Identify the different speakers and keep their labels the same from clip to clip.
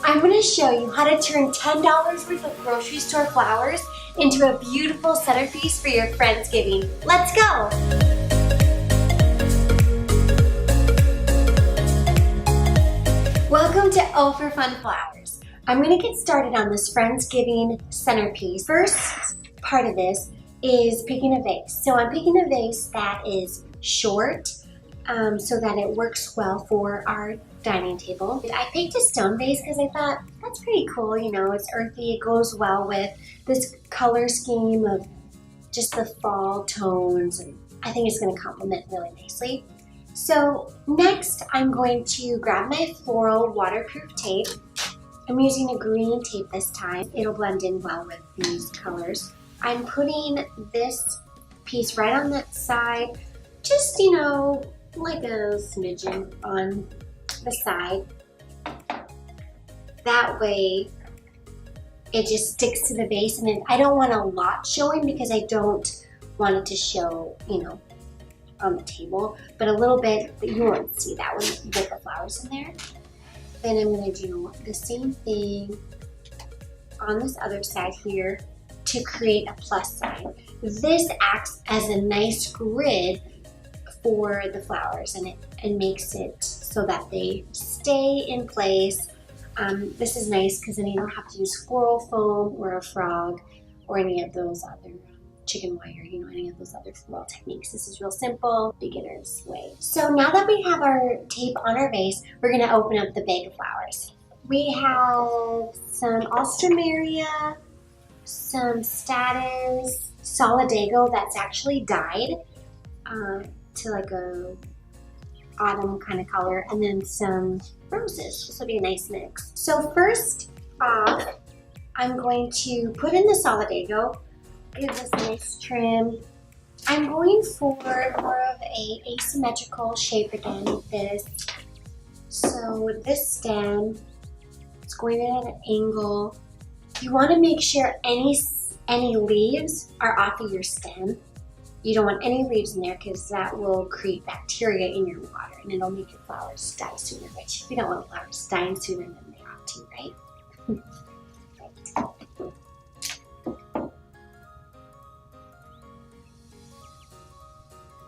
Speaker 1: I'm going to show you how to turn $10 worth of grocery store flowers into a beautiful centerpiece for your Friendsgiving. Let's go! Welcome to O for Fun Flowers. I'm going to get started on this Friendsgiving centerpiece. First part of this is picking a vase. So I'm picking a vase that is short so that it works well for our dining table. I picked a stone vase because I thought that's pretty cool, you know, it's earthy, it goes well with this color scheme of just the fall tones, and I think it's going to complement really nicely. So next I'm going to grab my floral waterproof tape. I'm using a green tape this time. It'll blend in well with these colors. I'm putting this piece right on that side, just, you know, like a smidgen on the side. That way it just sticks to the vase, and then I don't want a lot showing because I don't want it to show, you know, on the table, but a little bit that you won't see that when you get the flowers in there. Then I'm going to do the same thing on this other side here to create a plus sign. This acts as a nice grid for the flowers, and it makes it so that they stay in place. This is nice because then you don't have to use floral foam or a frog or any of those other chicken wire, you know, any of those other floral techniques. This is real simple, beginner's way. So now that we have our tape on our vase, we're going to open up the bag of flowers. We have some alstroemeria, some statice, solidago that's actually dyed to like a autumn kind of color, and then some roses. This will be a nice mix. So first off, I'm going to put in the solidago, give this a nice trim. I'm going for more of a asymmetrical shape again with this. So with this stem, it's going in at an angle. You want to make sure any leaves are off of your stem. You don't want any leaves in there because that will create bacteria in your water and it'll make your flowers die sooner, which we don't want flowers dying sooner than they ought to, right? Right.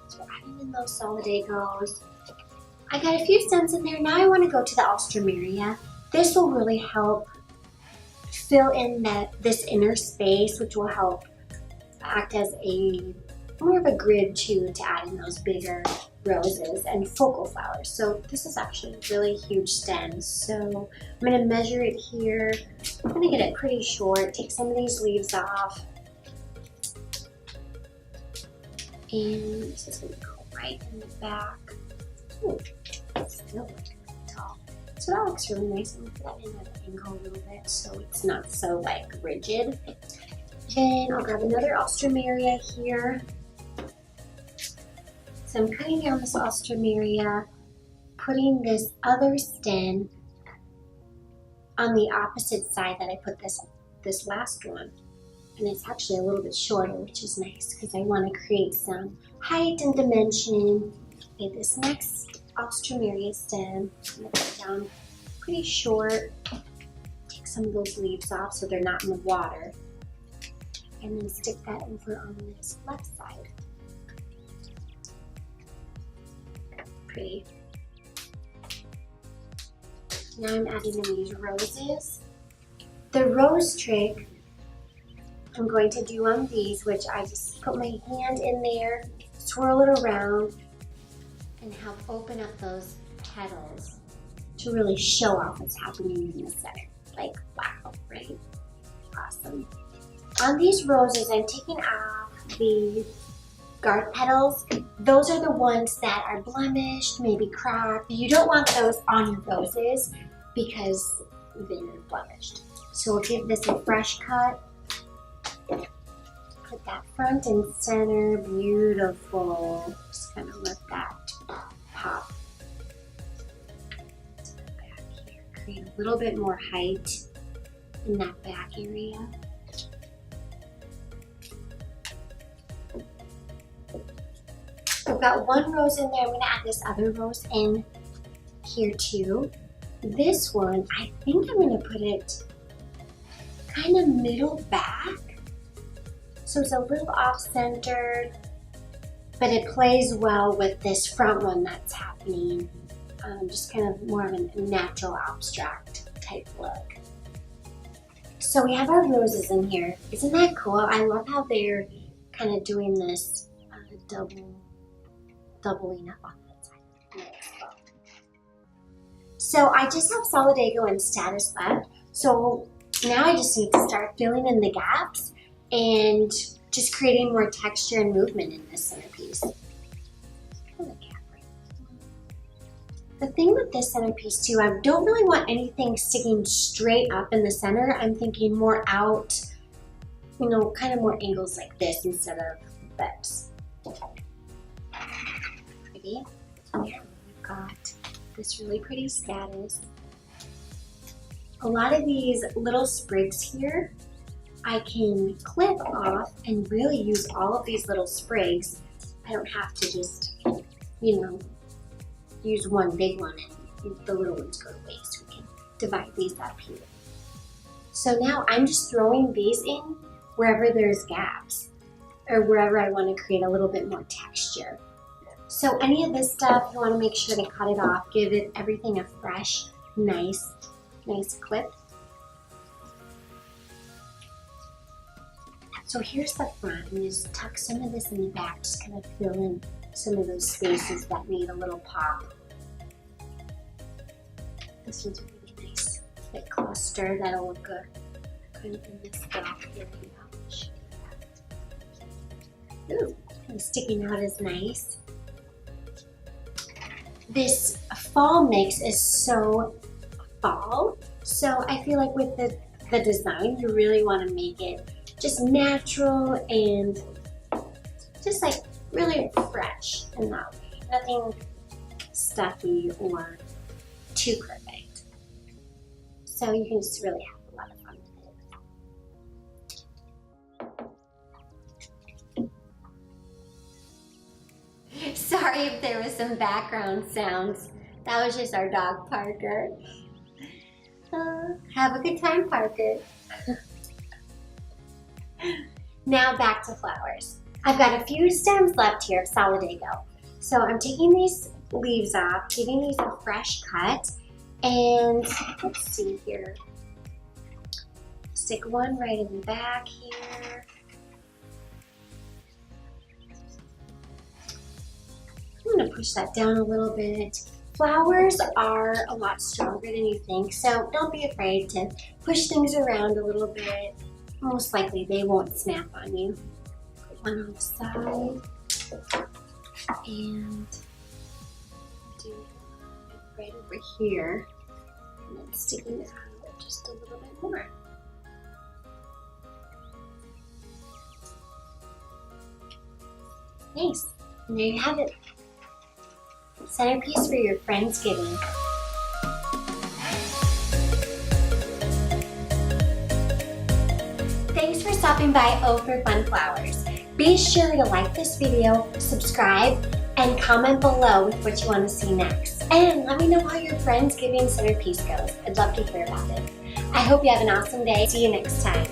Speaker 1: So we're adding in those solidagos. I got a few stems in there. Now I want to go to the alstroemeria. This will really help fill in this inner space, which will help act as more of a grid too to add in those bigger roses and focal flowers. So this is actually a really huge stem. So I'm going to measure it here. I'm going to get it pretty short, take some of these leaves off. And this is going to go right in the back. Ooh, it's still like tall. So that looks really nice. I'm going to put that in at an angle a little bit so it's not so like rigid. Then I'll grab another alstroemeria here. So I'm cutting down this alstroemeria, putting this other stem on the opposite side that I put this last one. And it's actually a little bit shorter, which is nice because I want to create some height and dimension. Okay, this next alstroemeria stem, I'm going to put it down pretty short. Take some of those leaves off so they're not in the water. And then stick that over on this left side. Pretty. Now I'm adding in these roses. The rose trick I'm going to do on these, which I just put my hand in there, swirl it around, and help open up those petals to really show off what's happening in the center. Like, wow, right? Awesome. On these roses, I'm taking off the guard petals. Those are the ones that are blemished, maybe cracked. You don't want those on your roses because they're blemished. So we'll give this a fresh cut. Put that front and center, beautiful. Just kind of let that pop. Back here, create a little bit more height in that back area. I've got one rose in there. I'm going to add this other rose in here too. this one, I think I'm gonna put it kind of middle back. So it's a little off-centered, but it plays well with this front one that's happening. Just kind of more of a natural abstract type look. So we have our roses in here. Isn't that cool? I love how they're kind of doing this doubling up on that side. So I just have solidago and statice left. So now I just need to start filling in the gaps and just creating more texture and movement in this centerpiece. The thing with this centerpiece too, I don't really want anything sticking straight up in the center. I'm thinking more out, you know, kind of more angles like this instead of this. Pretty. Here we've got this really pretty statice. A lot of these little sprigs here, I can clip off and really use all of these little sprigs. I don't have to just, you know, use one big one and the little ones go to waste. We can divide these up here. So now I'm just throwing these in wherever there's gaps or wherever I want to create a little bit more texture. So any of this stuff, you want to make sure to cut it off, give it everything a fresh, nice clip. So here's the front, and just tuck some of this in the back, just kind of fill in some of those spaces that need a little pop. This one's really nice, thick cluster, that'll look good kind of in this gap here. Ooh, kind of sticking out is nice. This fall mix is so fall, so I feel like with the design, you really want to make it just natural and just like really fresh in that way. Nothing stuffy or too perfect. So you can just really have a lot of fun with it. Sorry if there was some background sounds. That was just our dog, Parker. Have a good time, Parker. Now back to flowers. I've got a few stems left here of solidago. So I'm taking these leaves off, giving these a fresh cut, and let's see here. Stick one right in the back here. I'm gonna push that down a little bit. Flowers are a lot stronger than you think, so don't be afraid to push things around a little bit. Most likely they won't snap on you. Put one on the side and do it right over here, and then sticking it out just a little bit more. Nice, and there you have it. Centerpiece for your Friendsgiving. Thanks for stopping by O for Fun Flowers. Be sure to like this video, subscribe, and comment below with what you want to see next. And let me know how your Friendsgiving centerpiece goes. I'd love to hear about it. I hope you have an awesome day. See you next time.